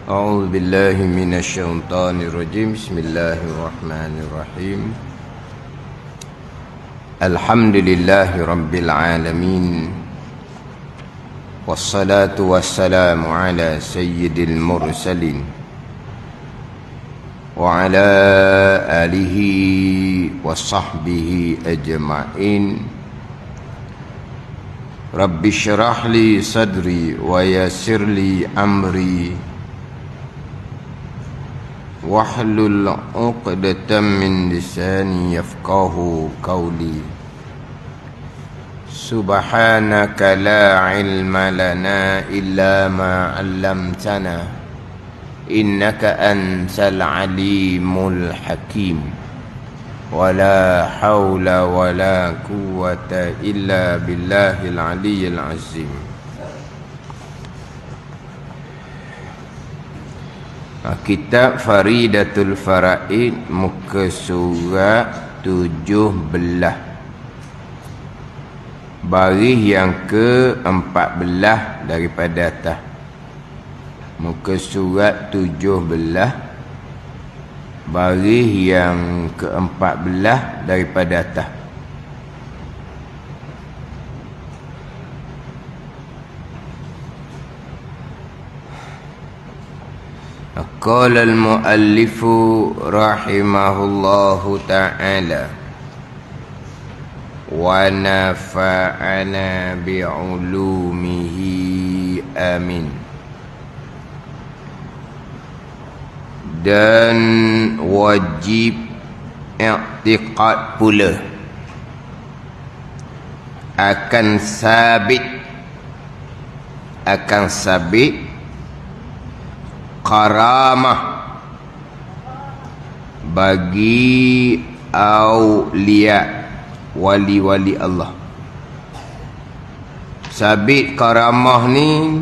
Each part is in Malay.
أعوذ بالله من الشيطان الرجيم. بسم الله الرحمن الرحيم. الحمد لله رب العالمين، والصلاة والسلام على سيد المرسلين وعلى آله وصحبه أجمعين. رب اشرح لي صدري ويسر لي أمري واحلل عقدة من لساني يفقه قولي. سبحانك لا علم لنا إلا ما علمتنا إنك أنت العليم الحكيم. ولا حول ولا قوة إلا بالله العلي العظيم. Kitab Faridatul Faraid, muka surat 17, baris yang ke-14 daripada atas. Muka surat 17, baris yang ke-14 daripada atas. Qala al-muallif rahimahullahu ta'ala wa nafa'ana bi'ulumihi amin. Dan wajib i'tiqad pula akan sabit karamah bagi aulia, wali-wali Allah. Sabit karamah ni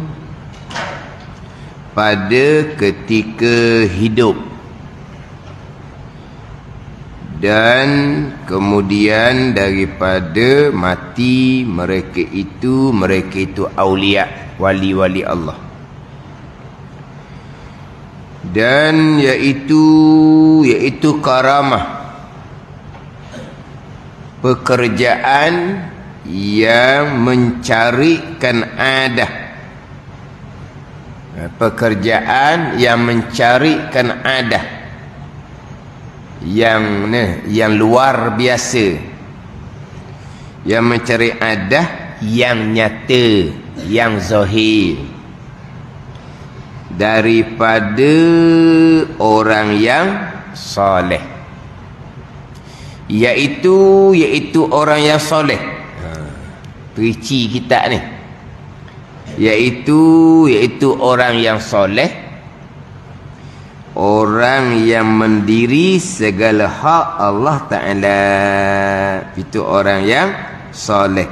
pada ketika hidup dan kemudian daripada mati mereka itu aulia, wali-wali Allah. Dan iaitu karamah, pekerjaan yang mencarikan adah, pekerjaan yang mencarikan adah yang luar biasa, yang mencari adah yang nyata, yang zahir, daripada orang yang soleh, iaitu orang yang soleh. Perici kita ni iaitu orang yang soleh, orang yang mendiri segala hak Allah Ta'ala. Itu orang yang soleh,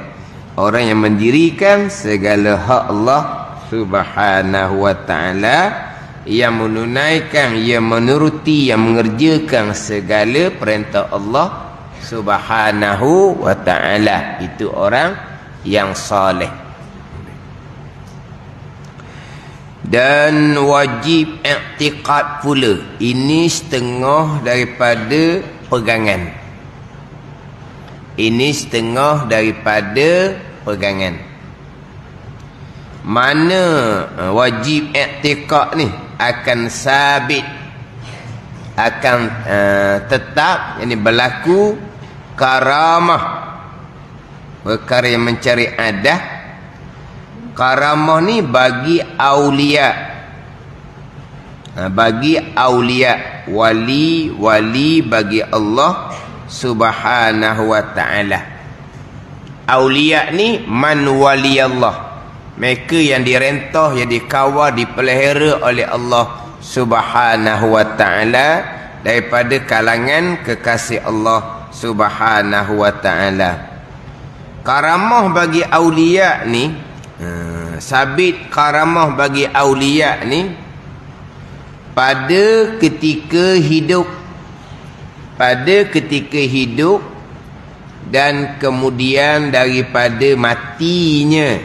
orang yang mendirikan segala hak Allah Subhanahu wa ta'ala, yang menunaikan, yang menuruti, yang mengerjakan segala perintah Allah Subhanahu wa ta'ala. Itu orang yang saleh. Dan wajib i'tiqad pula. Ini setengah daripada pegangan. Ini setengah daripada pegangan. Mana wajib i'tiqad ni akan sabit, akan tetap, yani berlaku karamah, perkara yang mencari adah. Karamah ni bagi aulia, bagi aulia, wali bagi Allah Subhanahu wa ta'ala. Aulia ni man wali Allah, mereka yang direntah, yang dikawal, dipelihara oleh Allah Subhanahu wa ta'ala, daripada kalangan kekasih Allah Subhanahu wa ta'ala. Karamah bagi aulia ni, sabit karamah bagi aulia ni pada ketika hidup, dan kemudian daripada matinya,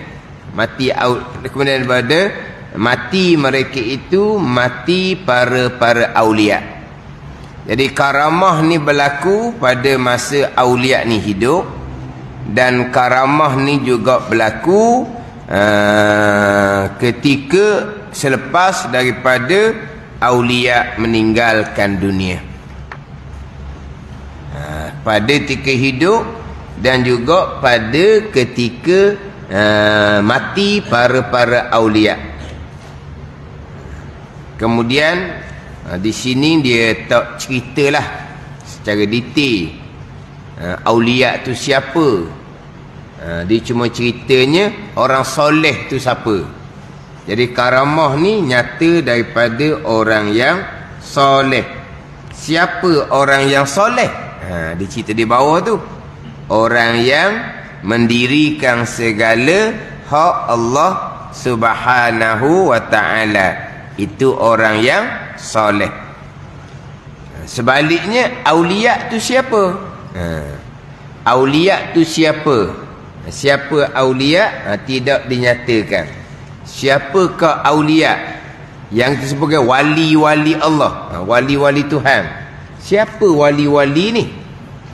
kemudian daripada mati mereka itu mati para aulia. Jadi karamah ni berlaku pada masa aulia ni hidup, dan karamah ni juga berlaku ketika selepas daripada aulia meninggalkan dunia. Pada ketika hidup dan juga pada ketika mati para aulia. Kemudian di sini dia tak ceritalah secara detail aulia tu siapa. Dia cuma ceritanya orang soleh tu siapa. Jadi karamah ni nyata daripada orang yang soleh. Siapa orang yang soleh? Dia cerita di bawah tu. Orang yang mendirikan segala hak Allah Subhanahu wa ta'ala. Itu orang yang soleh. Sebaliknya aulia tu siapa? Aulia tu siapa? Siapa aulia? Tidak dinyatakan. Siapakah aulia? Yang disebut sebagai wali-wali Allah, wali-wali Tuhan. Siapa wali-wali ni?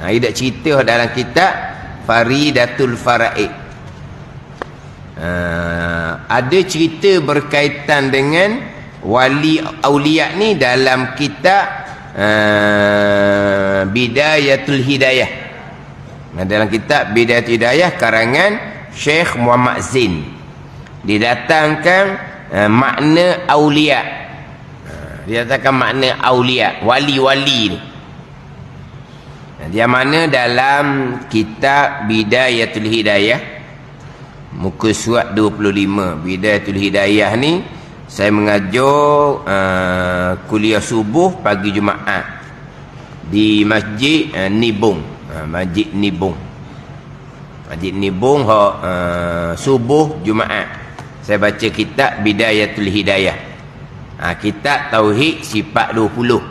Dia tak cerita dalam kitab Faridatul Faraid. Ada cerita berkaitan dengan wali aulia ni dalam kitab Bidayatul Hidayah. Dalam kitab Bidayatul Hidayah karangan Syekh Muhammad Zain, didatangkan makna aulia. Didatangkan makna aulia, wali-wali ni. Dia mana dalam kitab Bidayatul Hidayah muka surat 25. Bidayatul Hidayah ni saya mengajar kuliah subuh pagi Jumaat di Masjid Nibung. Masjid Nibung. Masjid Nibung subuh Jumaat. Saya baca kitab Bidayatul Hidayah. Kitab Tauhid sifat 20.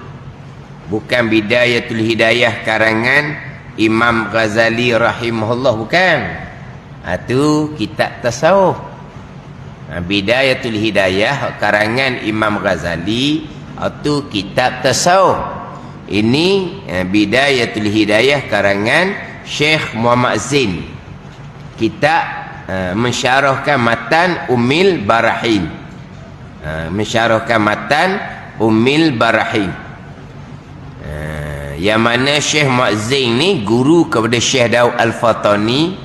Bukan Bidayatul Hidayah karangan Imam Ghazali rahimahullah, bukan. Itu kitab tasawuf. Bidayatul Hidayah karangan Imam Ghazali, itu kitab tasawuf. Ini Bidayatul Hidayah karangan Syekh Muhammad Zain. Kitab mensyarahkan matan Ummil Barahin. Mensyarahkan matan Ummil Barahin. Yang mana Syekh Muhammad Zain ni guru kepada Syekh Daud Al-Fatani.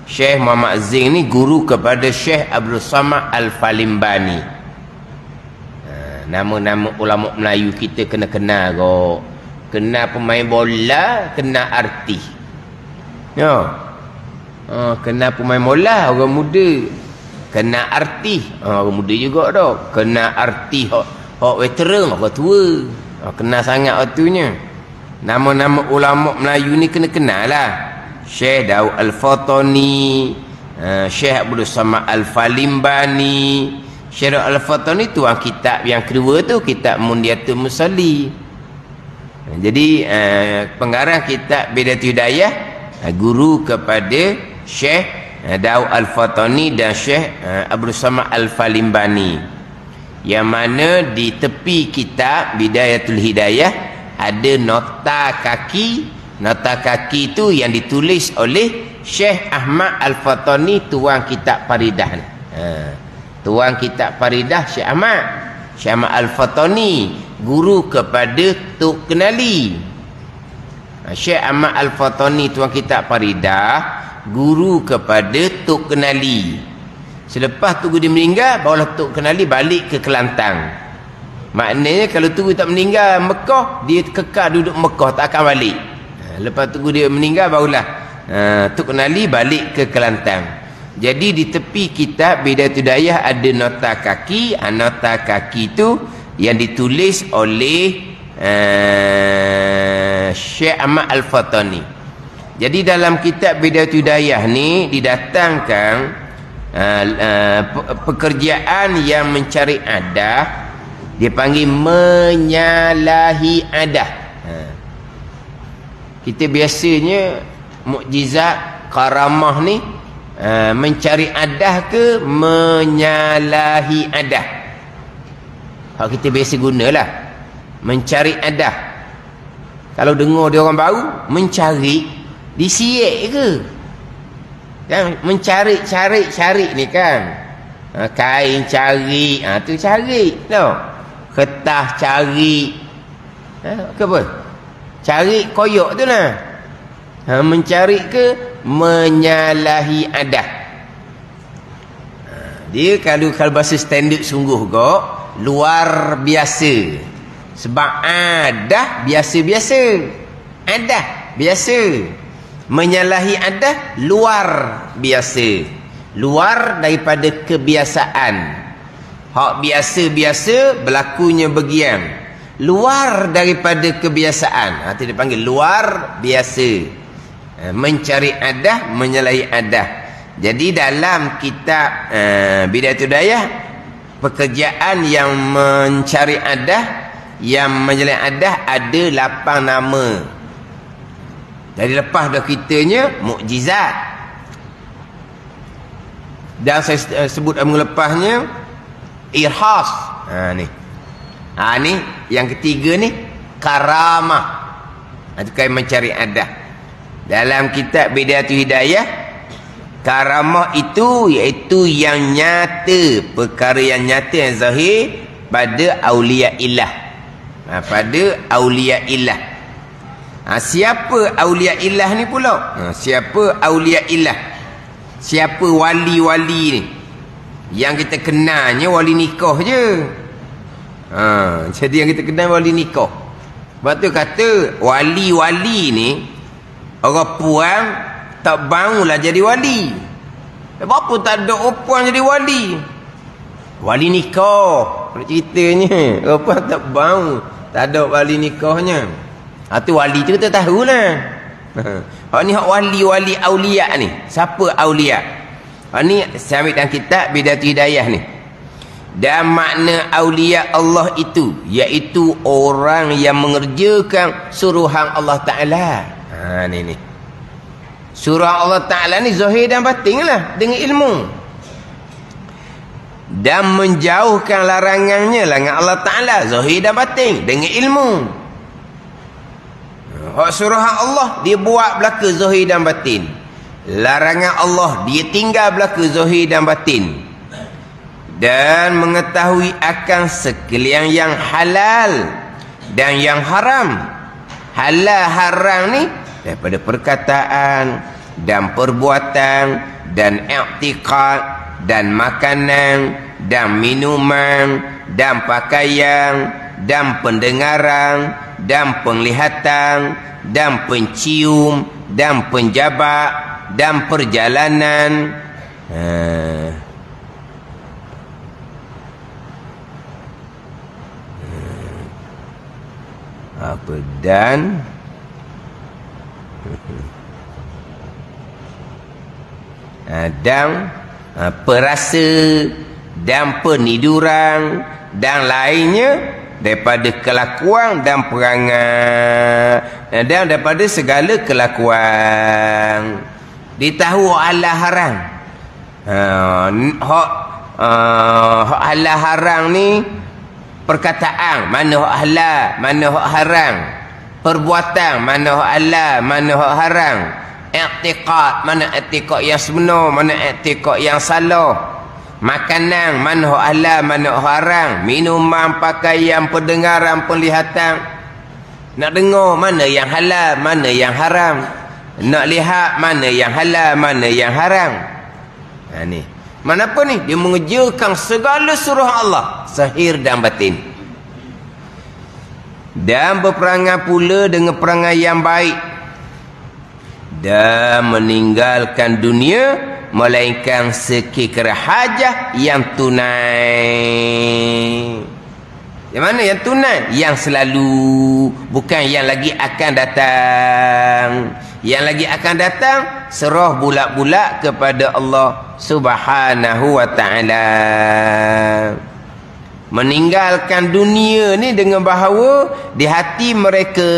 Syekh Muhammad Zain ni guru kepada Syekh Abdul Samad Al-Falimbani. Nama-nama ulama Melayu kita kena kenal kok. Kenal pemain bola, kenal artis. Kenal pemain bola orang muda, kenal artis orang muda juga dah. Kenal artis hok veteran orang tua. Kenal sangat waktunya. Nama-nama ulama Melayu ni kena kenal lah. Syekh Daud Al-Fatani, Syekh Abdul Samad Al-Falimbani. Syekh Daud Al-Fatani tuan kitab yang kedua tu, kitab Mundiatul Musalli. Jadi pengarang kitab Bidayatul Hidayah guru kepada Syekh Daud Al-Fatani dan Syekh Abdul Samad Al-Falimbani. Yang mana di tepi kitab Bidayatul Hidayah ada nota kaki. Nota kaki itu yang ditulis oleh Syekh Ahmad Al-Fatani, tuan kitab Faridah ni. Tuan kitab Faridah Syekh Ahmad Al-Fatani, guru kepada Tok Kenali. Syekh Ahmad Al-Fatani tuan kitab Faridah, guru kepada Tok Kenali. Selepas tu dia meninggal, barulah Tok Kenali balik ke Kelantan. Maknanya kalau tu tak meninggal Mekah, dia kekal duduk Mekah, tak akan balik. Lepas tu dia meninggal, barulah Tok Kenali balik ke Kelantan. Jadi di tepi kitab Bidayatul Hidayah ada nota kaki. Nota kaki tu yang ditulis oleh Syekh Ahmad Al-Fatani. Jadi dalam kitab Bidayatul Hidayah ni didatangkan pekerjaan yang mencari adah, dipanggil menyalahi adah. Kita biasanya mukjizat karamah ni mencari adah ke menyalahi adah? hak kita biasa gunalah. Mencari adah. Kalau dengar dia orang baru, mencari, disiek ke? Kan mencari ni kan. Kain cari, tu cari tau. Kertas cari. Ke apa? Cari koyok tu lah. Mencari ke menyalahi adah. Dia kalau bahasa standard sungguh kok luar biasa. Sebab adah biasa-biasa. Adah biasa. Menyalahi adah luar biasa. Luar daripada kebiasaan. Hak biasa-biasa berlakunya begian. Luar daripada kebiasaan. Itu dia panggil luar biasa. Mencari adah, menyalahi adah. Jadi dalam kitab Bidayatul Hidayah, pekerjaan yang mencari adah, yang menyalahi adah ada 8 nama. Jadi lepas dah kitanya mukjizat. Dan saya sebut melepasnya irhas. Ni yang ketiga ni karamah. Itu kayak mencari adah. Dalam kitab Bidayatul Hidayah, karamah itu iaitu yang nyata, perkara yang nyata yang zahir pada aulia ilah. Pada aulia ilah. Siapa aulia ilah ni pula? Siapa aulia ilah? Siapa wali-wali ni? Yang kita kenalnya wali nikah je. Jadi yang kita kenal wali nikah. Sebab tu kata wali-wali ni orang puan tak bangunlah jadi wali. Apa tak ada orang jadi wali? Wali nikah. Kalau ceritanya orang puan tak bangun, tak ada wali nikahnya. Tu wali tu kita tahulah. Ni hak wali-wali aulia ni. Siapa aulia? Ni saya ambil dalam kitab Bidayatul Hidayah ni. Dan makna aulia Allah itu iaitu orang yang mengerjakan suruhan Allah Ta'ala. Ni. Surah Allah Ta'ala ni zahir dan batin lah dengan ilmu. Dan menjauhkan larangannya larangan Allah Ta'ala zahir dan batin dengan ilmu. Hak suruhan Allah dia buat belaka zahir dan batin. Larangan Allah dia tinggal belaka zahir dan batin. Dan mengetahui akan sekalian yang halal dan yang haram. Halal haram ni daripada perkataan dan perbuatan dan i'tiqad dan makanan dan minuman dan pakaian dan pendengaran dan penglihatan dan pencium dan penjabak dan perjalanan. Apa dan perasa dan peniduran dan lainnya daripada kelakuan dan perangai dan daripada segala kelakuan. Ditahu Allah haram. Hak Allah haram ni perkataan, mana hak halal, mana hak haram. Perbuatan, mana hak halal, mana hak haram. I'tiqad, mana i'tiqad yang sebenar, mana i'tiqad yang salah. Makanan, mana hak halal, mana hak haram. Minuman, pakaian, pendengaran, penglihatan. Nak dengar mana yang halal, mana yang haram. Nak lihat mana yang halal, mana yang haram. Ni. Mana apa ni? Dia mengerjakan segala suruh Allah zahir dan batin. Dan berperangai pula dengan perangai yang baik. Dan meninggalkan dunia melainkan sekira hajah yang tunai. Yang mana yang tunai? Yang selalu, bukan yang lagi akan datang. Yang lagi akan datang serah bulat-bulat kepada Allah Subhanahu wa ta'ala. Meninggalkan dunia ni dengan bahawa di hati mereka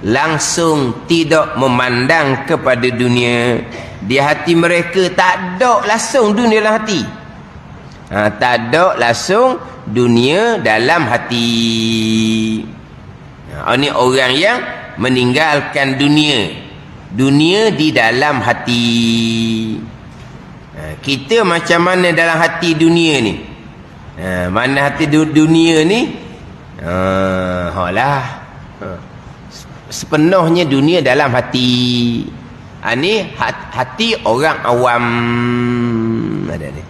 langsung tidak memandang kepada dunia. Di hati mereka tak ada langsung dunia dalam hati. Tak ada langsung dunia dalam hati. Ini orang yang meninggalkan dunia. Dunia di dalam hati. Kita macam mana dalam hati dunia ni? Mana hati dunia ni? Sepenuhnya dunia dalam hati. Ini hati orang awam. Ada ni.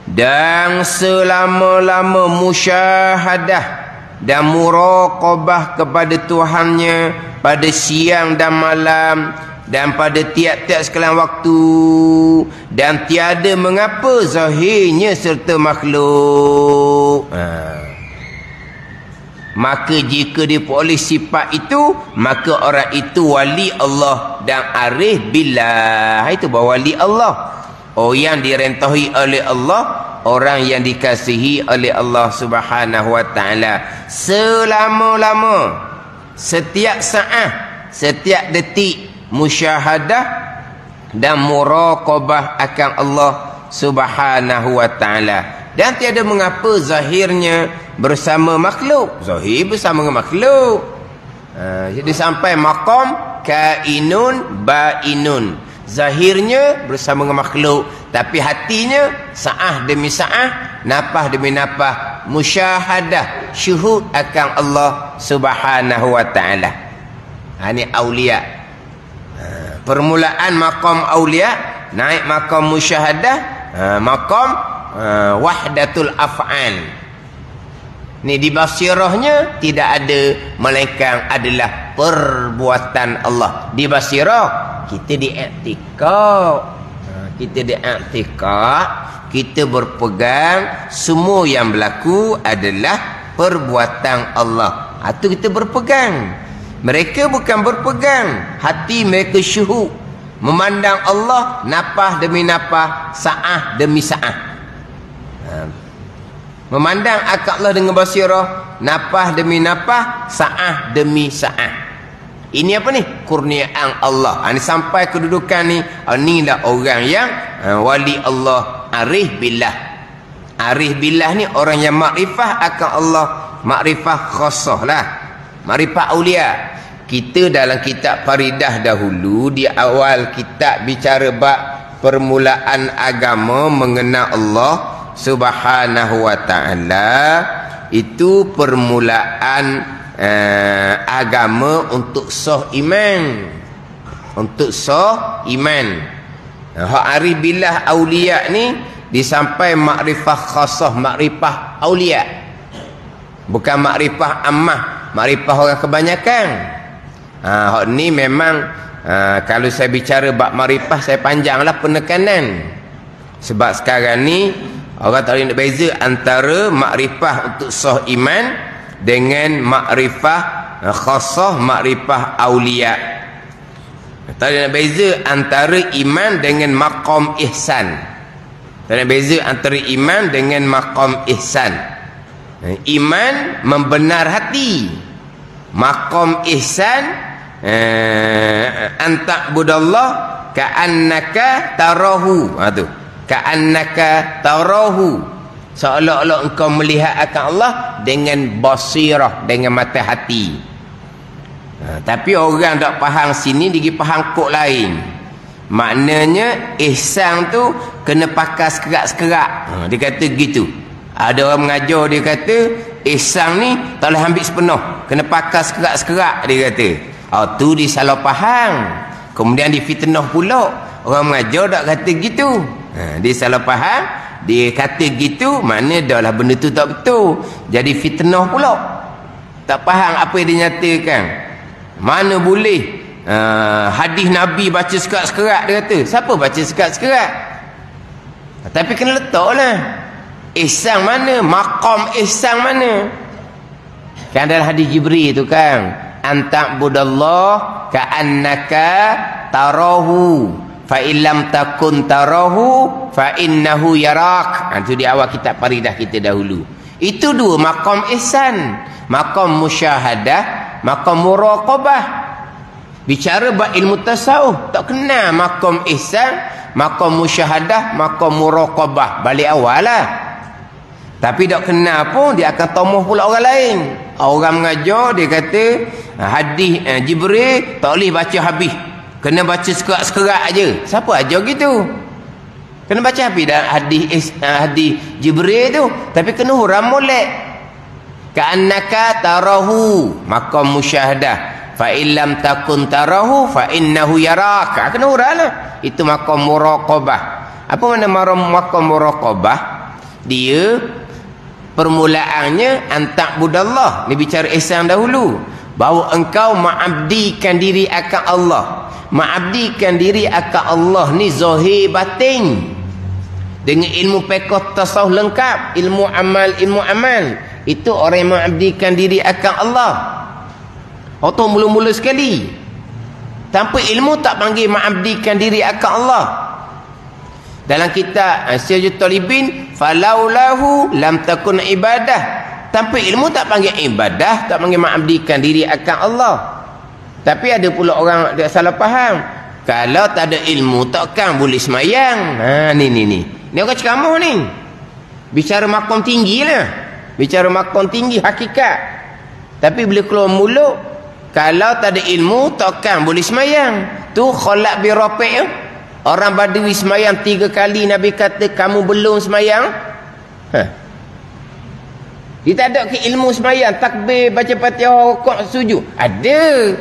Dan selama-lama musyahadah dan muraqabah kepada Tuhannya pada siang dan malam dan pada tiap-tiap sekalian waktu, dan tiada mengapa zahirnya serta makhluk. Maka jika dia oleh sifat itu, maka orang itu wali Allah dan arif billah. Itu bahawa wali Allah, orang yang direntahi oleh Allah, orang yang dikasihi oleh Allah Subhanahu wa taala selama-lama, setiap saat, setiap detik musyahadah dan muraqabah akan Allah Subhanahu wa taala. Dan tiada mengapa zahirnya bersama makhluk. Zahir bersama dengan makhluk. Jadi sampai maqam kainun bainun. Zahirnya bersama dengan makhluk, tapi hatinya saah demi saah, nafas demi nafas musyahadah, syuhud akan Allah Subhanahu wa taala. Ini aulia. Permulaan maqam aulia, naik maqam musyahadah, maqam wahdatul af'al. Ni di basirahnya tidak ada, melainkan adalah perbuatan Allah. Di basirah kita diiktikad, kita berpegang semua yang berlaku adalah perbuatan Allah. Itu kita berpegang. Mereka bukan berpegang, hati mereka syuhud, memandang Allah nafas demi nafas, saah demi saah. Memandang akal Allah dengan basirah, nafas demi nafas, saah demi saah. Ini apa ni? Kurniaan Allah. Ini sampai kedudukan ni. Inilah orang yang wali Allah, arif billah. Arif billah ni orang yang makrifah akan Allah, makrifah khassah lah, makrifah aulia. Kita dalam kitab Faridah dahulu, di awal kitab bicara bab permulaan agama mengenal Allah Subhanahu wa taala. Itu permulaan agama untuk sah iman, untuk sah iman. Hak arif billah aulia ni disampai makrifah khassah, makrifah aulia, bukan makrifah ammah, makrifah orang kebanyakan. Hak ni memang kalau saya bicara bab makrifah, saya panjanglah penekanan. Sebab sekarang ni orang tak boleh nak beza antara makrifah untuk sah iman dengan makrifah khassah, makrifah aulia. Tak ada nak beza antara iman dengan maqam ihsan. Tak ada nak beza antara iman dengan maqam ihsan. Iman membenar hati. Maqam ihsan anta'budallah ka'annaka tarahu. Tu ka'annaka tarahu, seolah-olah engkau melihat akan Allah dengan basirah, dengan mata hati. Tapi orang tak faham sini, dia faham kod lain. Maknanya ihsan tu kena pakai sekerak-sekerak. Dia kata gitu. Ada orang mengajar, dia kata ihsan ni tak boleh ambil sepenuh, kena pakai sekerak-sekerak, dia kata. Tu dia salah faham, kemudian dia fitnah pula. Orang mengajar tak kata gitu. Dia salah faham, dia kata gitu, mana dah lah benda tu tak betul, jadi fitnah pula. Tak faham apa yang dinyatakan. Mana boleh hadis Nabi baca sekerak-sekerak, dia kata. Siapa baca sekerak-sekerak? Tapi kena letaklah ihsan mana, maqam ihsan mana. Kan dalam hadis Jibril tu kan, anta'budallah ka'annaka tarahu fa illam takun tarahu fa innahu yarak. Itu di awal kitab Faridah kita dahulu. Itu dua maqam ihsan, maqam musyahadah, maqam muraqabah. Bicara bab ilmu tasawuf, tak kenal maqam ihsan, maqam musyahadah, maqam muraqabah. Balik awal lah. Tapi tak kenal pun, dia akan tomoh pula orang lain. Orang mengajar, dia kata, hadis Jibril tak boleh baca habis. Kena baca sekerat-sekerat aja. Siapa ajar gitu? Kena baca habis dah hadis Jibril tu. Tapi kena huram molek. Ka'annaka tarahu, maqam musyahadah. Fa illam takun tarahu fa innahu yaraka. Kena urailah. Itu maqam muraqabah. Apa makna maqam muraqabah? Dia permulaannya antak budallah. Ni bicara ihsan dahulu. Bahawa engkau mengabdikan diri akan Allah. Mengabdikan diri akan Allah ni zahir batin. Dengan ilmu fiqh tasawuf lengkap, ilmu amal. Itu orang yang mengabdikan diri akan Allah. Atau mula-mula sekali tanpa ilmu tak panggil mengabdikan diri akan Allah. Dalam kitab Sirajul Talibin, falaulahu lam takun ibadah. Tanpa ilmu tak panggil ibadah, tak panggil mengabdikan diri akan Allah. Tapi ada pula orang dia salah faham. Kalau tak ada ilmu takkan boleh semayang. Ni orang ceramah ni. Bicara maqam tinggi lah. Bicara maqam tinggi hakikat. Tapi bila keluar mulut, kalau tak ada ilmu takkan boleh semayang. Tu khalaq bi rafi'. Orang Badui semayang 3 kali, Nabi kata kamu belum semayang. Dia tak ada ke ilmu semayang, takbir, baca Fatihah, rukuk, sujud. Ada.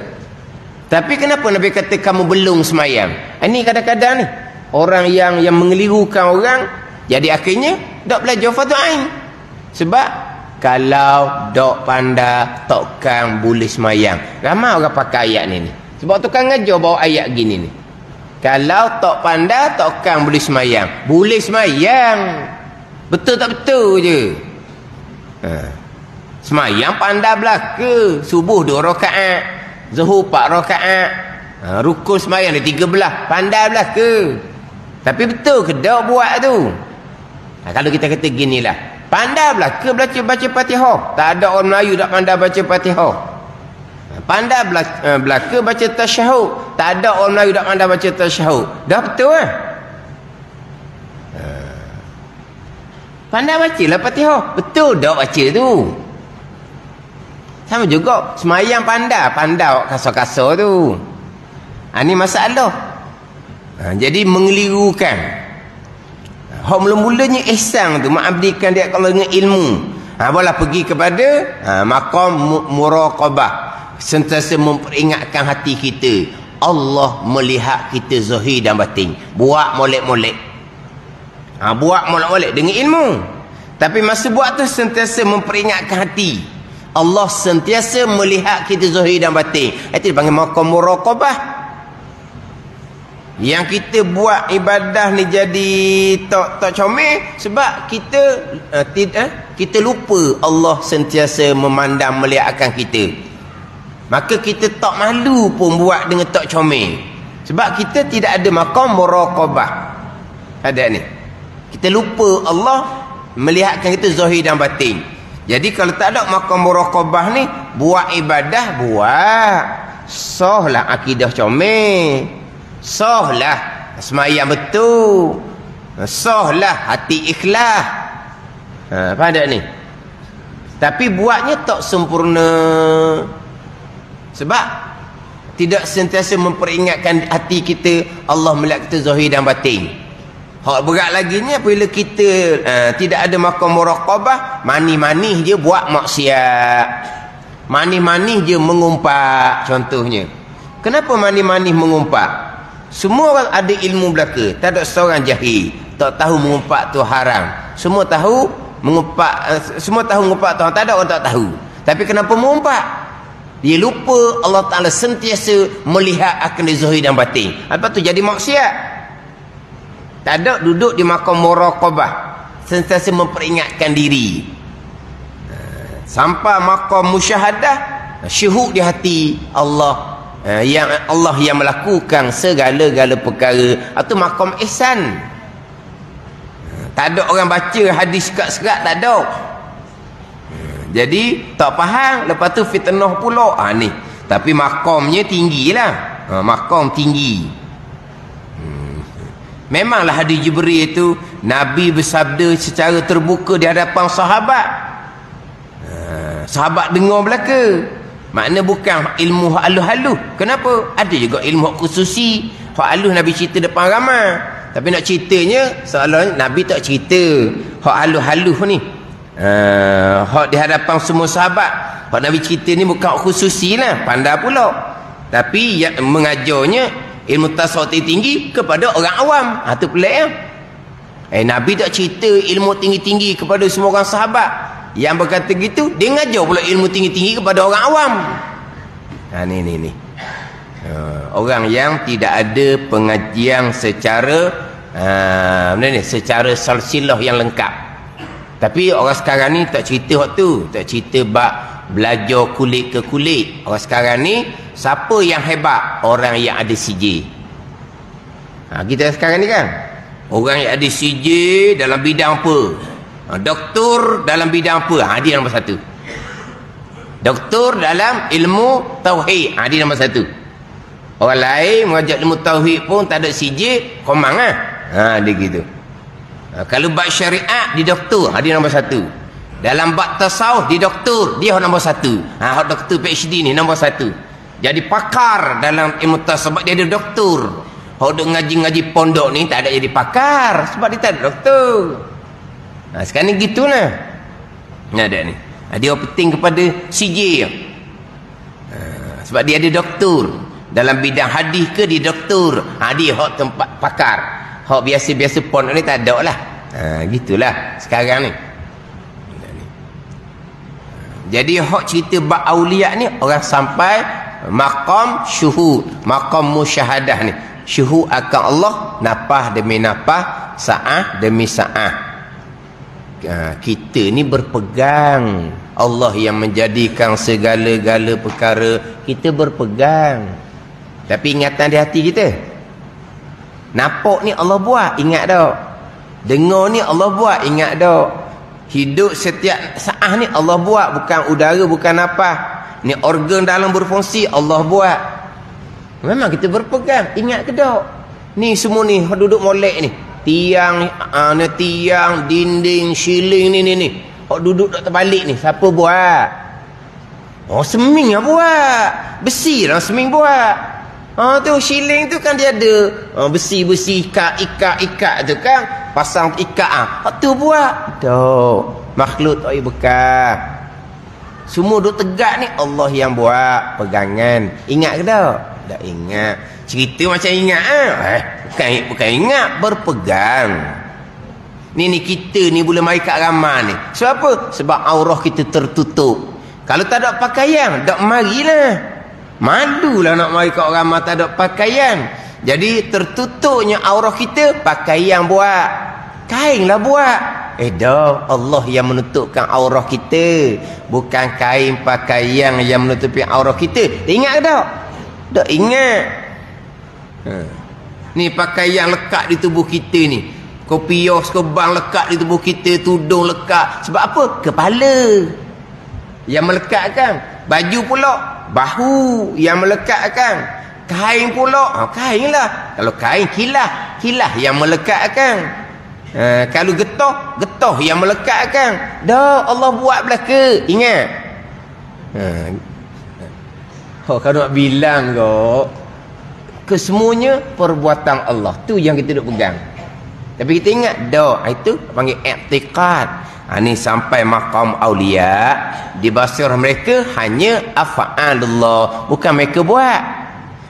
Tapi kenapa Nabi kata kamu belum semayang? Ini kadang-kadang ni orang yang mengelirukan orang, jadi akhirnya tak belajar fardu ain. Sebab kalau dok pandai takkan boleh semayang. Ramai orang pakai ayat ni. Sebab tukang ngajar bawa ayat gini ni. Kalau tak pandai takkan boleh semayang. Boleh semayang. Betul tak betul je. Semayang pandai belaka. Subuh 2 rakaat, zuhur 4 rakaat, rukun semayang dia 13. Pandai belaka. Tapi betul ke dak buat tu? Kalau kita kata ginilah, pandai belaka baca Fatihah. Tak ada orang Melayu tak pandai baca Fatihah. Pandai belaka baca tasyahud. Tak ada orang Melayu tak pandai baca tasyahud. Dah betul kan? Pandai bacalah Fatihah. Betul tak baca tu? Sama juga semayang pandai kasar-kasar tu. Ini masalah. Jadi mengelirukan. Hak mula-mulanya ihsan tu, mengabdikan dia kalau dengan ilmu. Barulah pergi kepada maqam muraqabah. Sentiasa memperingatkan hati kita. Allah melihat kita zahir dan batin. Buat molek-molek. Buat molek-molek dengan ilmu. Tapi masa buat tu sentiasa memperingatkan hati. Allah sentiasa melihat kita zahir dan batin. Itu dipanggil maqam muraqabah. Yang kita buat ibadah ni jadi tak comel sebab kita lupa Allah sentiasa memandang melihat akan kita. Maka kita tak malu pun buat dengan tak comel. Sebab kita tidak ada maqam muraqabah. Ada ni. Kita lupa Allah melihatkan kita zahir dan batin. Jadi kalau tak ada maqam muraqabah ni, buat ibadah buat. Sahlah akidah comel. Sahlah semayang betul. Sahlah hati ikhlas. Faham tak ni? Tapi buatnya tak sempurna. Sebab tidak sentiasa memperingatkan hati kita Allah melihat kita zahir dan batin. Hak berat lagi ni apabila kita tidak ada maqam muraqabah, manis-manis je buat maksiat. Manis-manis je mengumpat contohnya. Kenapa manis-manis mengumpat? Semua orang ada ilmu belaka, tak ada seorang jahil tak tahu mengumpat tu haram. Semua tahu mengumpat, semua tahu mengumpat tu, tak ada orang tak tahu. Tapi kenapa mengumpat? Dia lupa Allah Ta'ala sentiasa melihat akan dia zahir dan batin. Lepas tu jadi maksiat. Tak ada duduk di maqam muraqabah, sentiasa memperingatkan diri. Sampai maqam musyahadah, syuhud di hati Allah, yang melakukan segala-gala perkara. Itu maqam ihsan. Tak ada orang baca hadis sekat-sekat, tak ada. Jadi tak faham, lepas tu fitnah pula. Ni tapi makamnya tinggilah. Maqam tinggi. Memanglah hadis Jibril itu Nabi bersabda secara terbuka di hadapan sahabat. Sahabat dengar belaka. Makna bukan ilmu hak halus-halus. Kenapa? Ada juga ilmu hak khususi. Hak halus Nabi cerita depan ramai. Tapi nak ceritanya seolah Nabi tak cerita hak halus-halus ni. Hak di hadapan semua sahabat. Hak Nabi cerita ni bukan khususi lah. Pandai pula. Tapi yang mengajarnya ilmu tasawuf tinggi kepada orang awam. Itu pelik ya. Nabi tak cerita ilmu tinggi-tinggi kepada semua orang sahabat. Yang berkata gitu, dia ngajar pula ilmu tinggi-tinggi kepada orang awam. Ni. Orang yang tidak ada pengajian secara secara silsilah yang lengkap. Tapi orang sekarang ni tak cerita waktu, tak cerita bab belajar kulit ke kulit. Orang sekarang ni siapa yang hebat? Orang yang ada CJ. Kita sekarang ni kan, orang yang ada CJ dalam bidang apa? Doktor dalam bidang apa? Dia nombor satu. Doktor dalam ilmu tauhid. Dia nombor satu. Orang lain mengajar ilmu tauhid pun tak ada CJ, komang lah. Dia gitu. Kalau bab syariat, dia doktor. Dia nombor satu. Dalam bab tasawuf, dia doktor. Dia nombor satu. Doktor PhD ni nombor satu. Jadi pakar dalam ilmu tasawuf, sebab dia ada doktor. Duk ngaji-ngaji pondok ni tak ada jadi pakar, sebab dia tak ada doktor. Sekarang ni gitulah. Ada ni. Dia penting kepada CJ. Sebab dia ada doktor. Dalam bidang hadis ke dia doktor. Dia hak tempat pakar. Hak biasa-biasa pondok ni tak ada lah. Gitulah sekarang ni. Jadi hak cerita bab aulia ni orang sampai maqam syuhud, maqam musyahadah ni. Syuhud akan Allah, nafas demi nafas, saah demi saah. Kita ni berpegang Allah yang menjadikan segala-gala perkara, kita berpegang. Tapi ingatan di hati kita, nampak ni Allah buat, ingat tak? Dengar ni Allah buat, ingat tak? Hidup setiap saat ni Allah buat, bukan udara, bukan nafas. Ni organ dalam berfungsi Allah buat. Memang kita berpegang, ingat ke tak? Ni semua ni duduk molek ni, tiang, tiang, dinding, siling ni. Duduk tak terbalik ni, siapa buat? Seming lah buat. Besi lah seming buat. Tu siling tu kan dia ada besi-besi, ikat tu kan, pasang ikat. Tu buat. Tak. Makhluk tak bekas. Semua duduk tegak ni Allah yang buat. Pegangan. Ingat ke tak? Tak ingat. Cerita macam ingat bukan ingat, berpegang. Ni kita ni boleh mai kat ramah ni. Sebab apa? Sebab aurah kita tertutup. Kalau tak ada pakaian, tak marilah. Malulah nak mari kat ramah tak ada pakaian. Jadi tertutupnya aurah kita, pakaian buat. Kain lah buat. Dah, Allah yang menutupkan aurah kita, bukan kain pakaian yang menutupi aurah kita. Ingat ke tak? Tak ingat. Ni pakaian lekat di tubuh kita ni. Kopiah sekebang lekat di tubuh kita, tudung lekat. Sebab apa? Kepala yang melekatkan. Baju pula bahu yang melekatkan. Kain pula kain lah. Kalau kain kilah yang melekatkan. Kalau getah yang melekatkan. Dah Allah buat belaka. Ingat. Kalau nak bilang kesemuanya perbuatan Allah, tu yang kita duk pegang. Tapi kita ingat itu panggil i'tiqad. Ni sampai maqam aulia, di basirah mereka hanya af'alullah, bukan mereka buat,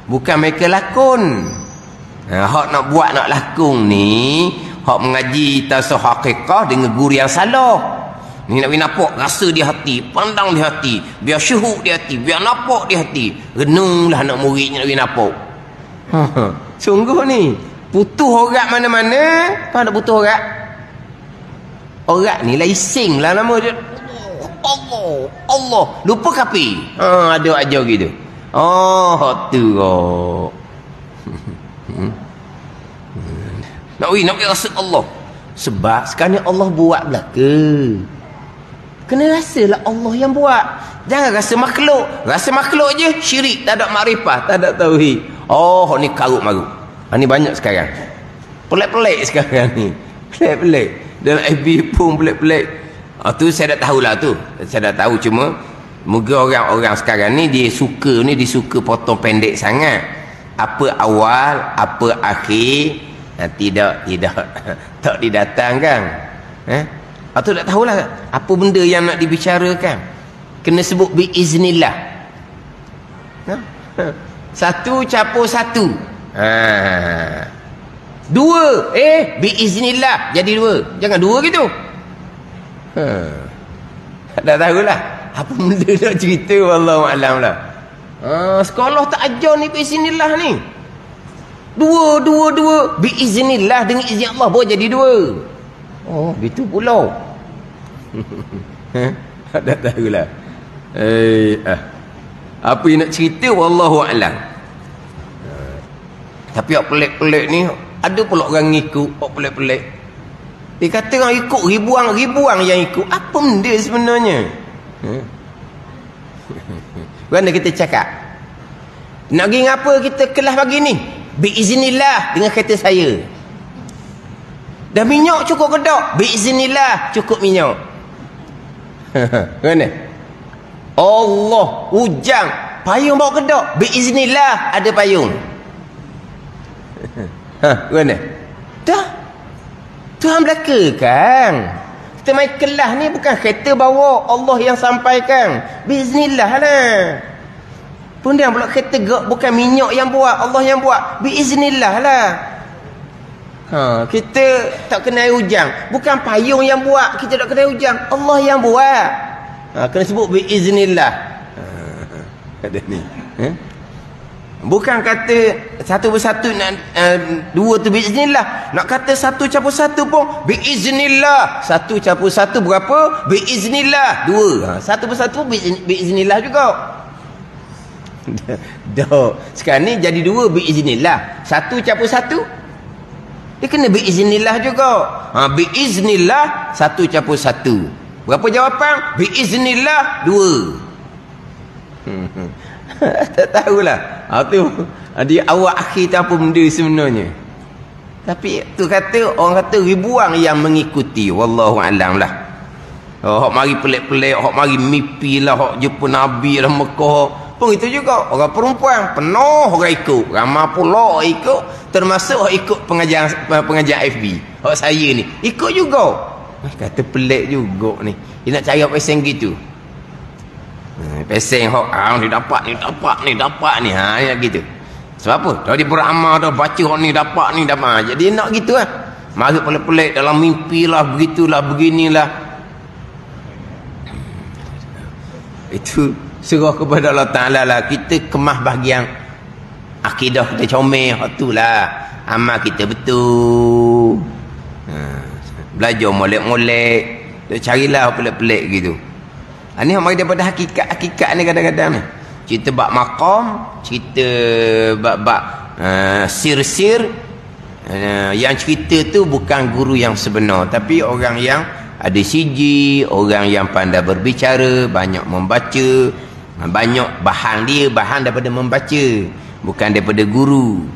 bukan mereka lakon. Hak nak buat nak lakon ni, hak mengaji tasawuf hakikah dengan guru yang salah. Ni nak nampak rasa di hati, pandang di hati, biar syuhud di hati, biar nampak di hati. Renunglah nak muridnya nak nampak. Sungguh ni putus orang mana-mana. Kau nak putus orang? Orang ni lah ising lah nama dia. Allah. Lupa kapi. Ada aja gitu. Tu nak rasa Allah. Sebab sekarang ni Allah buat belaka. Kena rasalah Allah yang buat. Jangan rasa makhluk. Rasa makhluk je syirik, tak ada makrifah, tak ada tauhid. Oh, ni karut marut. Ni banyak sekarang. Pelik-pelik sekarang ni. Pelik-pelik. Dalam FB pun pelik-pelik. Tu saya dah tahulah tu. Saya dah tahu, cuma moga orang-orang sekarang ni dia suka potong pendek sangat. Apa awal, apa akhir, tidak tak didatangkan. Tu tak tahulah apa benda yang nak dibicarakan. Kena sebut biiznillah. Satu campur satu. Dua. Biiznillah. Jadi dua. Jangan dua gitu. Tak tahulah apa benda nak cerita. Wallahualam lah. Sekolah tak ajar ni biiznillah ni. Dua. Biiznillah. Dengan izin Allah boleh jadi dua. Oh, gitu pula. Tak tahulah. Apa yang nak cerita wallahualam. Tapi yang pelik-pelik ni ada pula orang ikut. Pelik-pelik. Dia kata orang ikut ribuan yang ikut. Apa benda sebenarnya? Mana kita cakap? Nak pergi ngapa kita kelas pagi ni? Biiznillah dengan kereta saya. Dah minyak cukup ke tak? Biiznillah cukup minyak. Mana? Allah, hujan, payung bawa ke tak? Biiznillah ada payung. Mana? Dah. Tuhan belakakan. Kita main kelas ni bukan kereta bawa, Allah yang sampaikan. Biiznillah lah. Pundian pula kereta bukan minyak yang buat, Allah yang buat. Biiznillah lah. Kita tak kena air hujan, bukan payung yang buat, kita tak kena air hujan, Allah yang buat. Kena sebut biiznillah. Ada ni. Bukan kata satu bersatu nak dua tu biiznillah. Nak kata satu campur satu pun biiznillah. Satu campur satu berapa? Biiznillah. Dua. Satu bersatu biiznillah juga. Dah. Sekarang ni jadi dua biiznillah. Satu campur satu dia kena biiznillah juga. Biiznillah satu campur satu. Berapa jawapan? Biiznillah dua. Tak tahulah. Tu dia awal akhir tak apa benda sebenarnya. Tapi tu kata orang kata ribuan yang mengikuti. Wallahualam lah. Hak mari pelik-pelik, hak mari mimpi lah, hak jumpa Nabi dalam Mekah. Pun itu juga orang perempuan penuh orang ikut. Ramai pula ikut, termasuk hak ikut pengajian FB. Hak saya ni ikut juga. Kata pelik juga ni. Dia nak cari pesen gitu. Pesen hok ni dapat ni gitu. Sebab apa? Dah dia beramal dah baca hok ni dapat. Jadi nak gitu lah. Mari pelik-pelik dalam mimpi lah, begitulah, beginilah. Itu serah kepada Allah Taala lah. Kita kemas bahagian akidah kita comel hok tulah. Amal kita betul. Belajar molek-molek. Carilah pelik-pelik gitu. Ini mari daripada hakikat ni kadang-kadang ni. Cerita bab maqam, cerita bab sir-sir. Yang cerita tu bukan guru yang sebenar, tapi orang yang ada siji, orang yang pandai berbicara, banyak membaca, banyak bahan daripada membaca, bukan daripada guru.